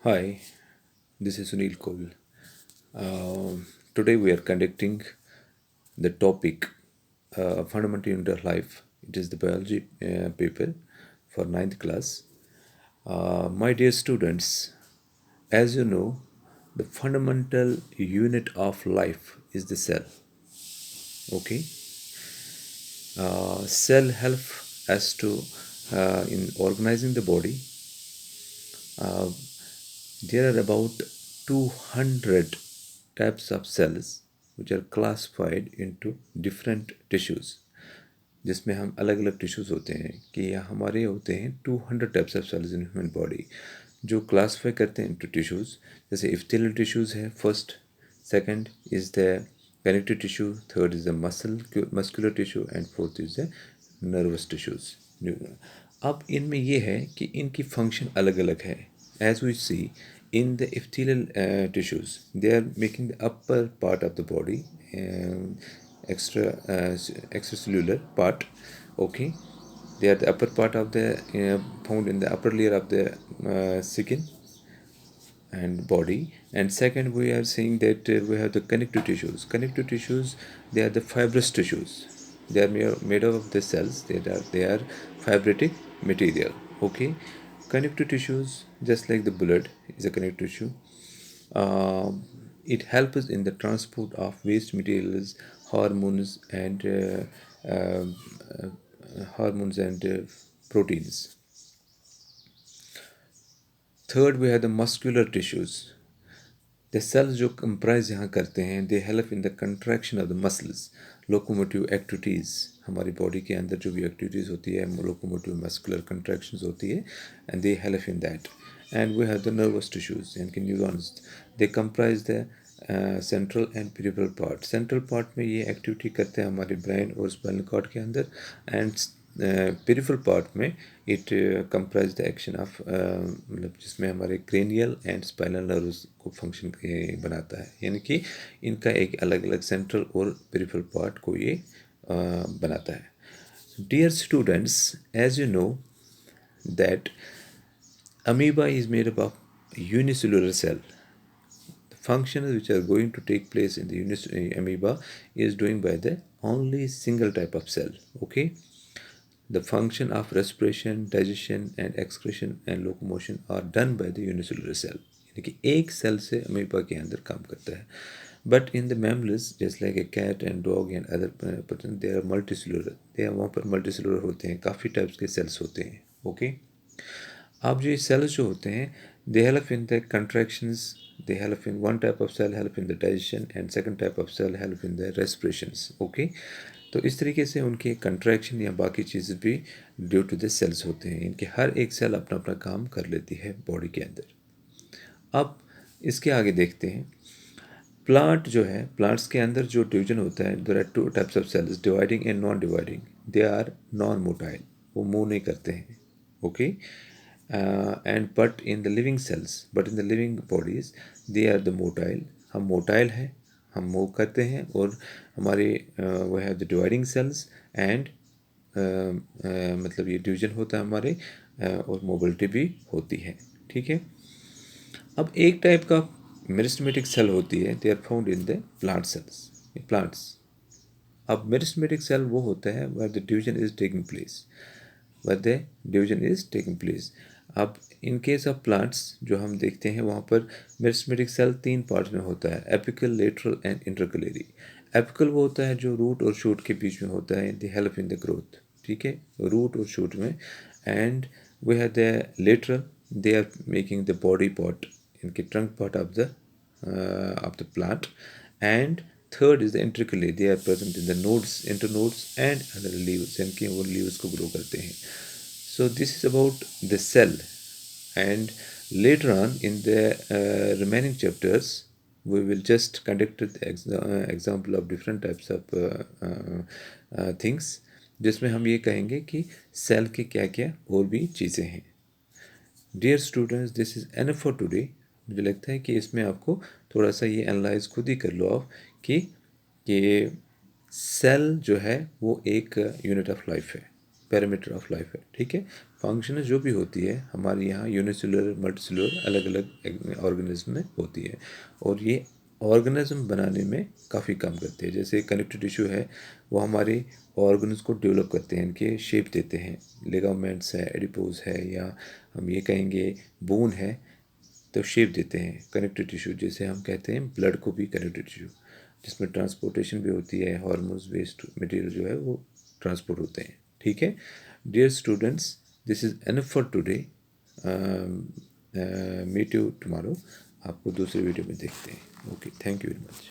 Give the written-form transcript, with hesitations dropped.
Hi, this is Sunil Koul. Today we are conducting the topic Fundamental Unit of Life. It is the biology paper for ninth class. My dear students, as you know, the fundamental unit of life is the cell. Okay, cell help us to in organizing the body. Uh, There are about 200 types of cells which are classified into different tissues जिसमें हम अलग अलग tissues होते हैं कि यह हमारे होते हैं 200 types of cells in human body जो क्लासीफाई करते हैं इनटू टिश्यूज़ जैसे इफ्थिलियल टिश्यूज़ है first second is the connective tissue third is the muscular tissue and fourth is the nervous tissues अब इनमें ये है कि इनकी फंक्शन अलग अलग है as we see in the epithelial tissues they are making the upper part of the body extracellular part. Okay, they are the upper part of the found in the upper layer of the skin and body. And second, we are seeing that we have the connective tissues. Connective tissues, they are the fibrous tissues. They are made up of the cells. They are fibrotic material. Okay, connective tissues, just like the blood is a connective tissue. It helps us in the transport of waste materials, hormones, and proteins. Third, we have the muscular tissues. The cells जो comprise यहाँ करते हैं they help in the contraction of the muscles, locomotive activities. हमारी body के अंदर जो भी activities होती है locomotive muscular contractions होती है and they help in that. And we have the nervous tissues यानी कि neurons. They comprise the central and peripheral part. Central part में ये activity करते हैं हमारे brain और spinal cord के अंदर and पेरिफेरल पार्ट में it comprise the action of मतलब जिसमें हमारे क्रेनियल एंड स्पाइनल नर्व्स को फंक्शन बनाता है यानी कि इनका एक अलग अलग सेंट्रल और पेरिफेरल पार्ट को ये बनाता है dear students as you know that amoeba is made up of unicellular cell. The functions which are going to take place in the amoeba is doing by the only single type of cell. Okay, the function of respiration, digestion and excretion and locomotion are done by the unicellular cell. यानी कि एक cell से amoeba के अंदर काम करता है but in the mammals just like a cat and dog and other they are multicellular they are वहाँ पर मल्टीसेलुलर होते हैं काफ़ी टाइप्स के सेल्स होते हैं ओके अब जो ये सेल्स जो होते हैं they help in the contractions they help in one type of cell help in the digestion and second type of cell help in the respirations okay तो इस तरीके से उनके कंट्रैक्शन या बाकी चीज़ें भी ड्यू टू द सेल्स होते हैं इनके हर एक सेल अपना अपना काम कर लेती है बॉडी के अंदर अब इसके आगे देखते हैं प्लांट जो है प्लांट्स के अंदर जो डिवीजन होता है there are two types of cells dividing and non dividing they are non motile वो मूव नहीं करते हैं okay and but in the living cells but in the living bodies they are the motile हम motile हैं हम move करते हैं और हमारे वो है द डिवाइडिंग सेल्स एंड मतलब ये डिवीजन होता है हमारे और मोबिलिटी भी होती है ठीक है अब एक टाइप का मेरिस्टेमेटिक सेल होती है they are found in the plant cells plants अब मेरिस्टेमेटिक सेल वो होता है where the division is taking place where the division is taking place अब इन केस ऑफ प्लांट्स जो हम देखते हैं वहाँ पर मेरिस्टेमेटिक सेल तीन पार्ट में होता है एपिकल लेटरल एंड इंटरकलेरी एपिकल वो होता है जो रूट और शूट के बीच में होता है the help in the growth ठीक है रूट और शूट में and we have the lateral they are making the body part इनके trunk part of the plant and third is the intercalae they are present in the nodes internodes and other leaves इनके वो leaves को grow करते हैं so this is about the cell and later on in the remaining chapters we will just conduct the example of different types of things जिसमें हम ये कहेंगे कि सेल के क्या क्या और भी चीज़ें हैं dear students this is enough for today मुझे लगता है कि इसमें आपको थोड़ा सा ये एनालाइज खुद ही कर लो आप कि सेल जो है वो एक यूनिट ऑफ लाइफ है पैरामीटर ऑफ लाइफ है, ठीक है। फंक्शन जो भी होती है हमारे यहाँ यूनिसेलुलर मल्टीसेलुलर अलग अलग ऑर्गेनिज्म में होती है, और ये ऑर्गेनिज्म बनाने में काफ़ी काम करते हैं। जैसे कनेक्टिव टिश्यू है वो हमारे ऑर्गन्स को डेवलप करते हैं, इनके शेप देते हैं। लिगामेंट्स है, एडिपोज है, या हम ये कहेंगे बोन है, तो शेप देते हैं कनेक्टिव टिश्यू। जैसे हम कहते हैं ब्लड को भी कनेक्टिव टिश्यू, जिसमें ट्रांसपोर्टेशन भी होती है, हार्मोन्स वेस्ट मटेरियल जो है वो ट्रांसपोर्ट होते हैं, ठीक है। Dear students, this is enough for today. Meet you tomorrow. आपको दूसरे वीडियो में देखते हैं। Okay, thank you very much.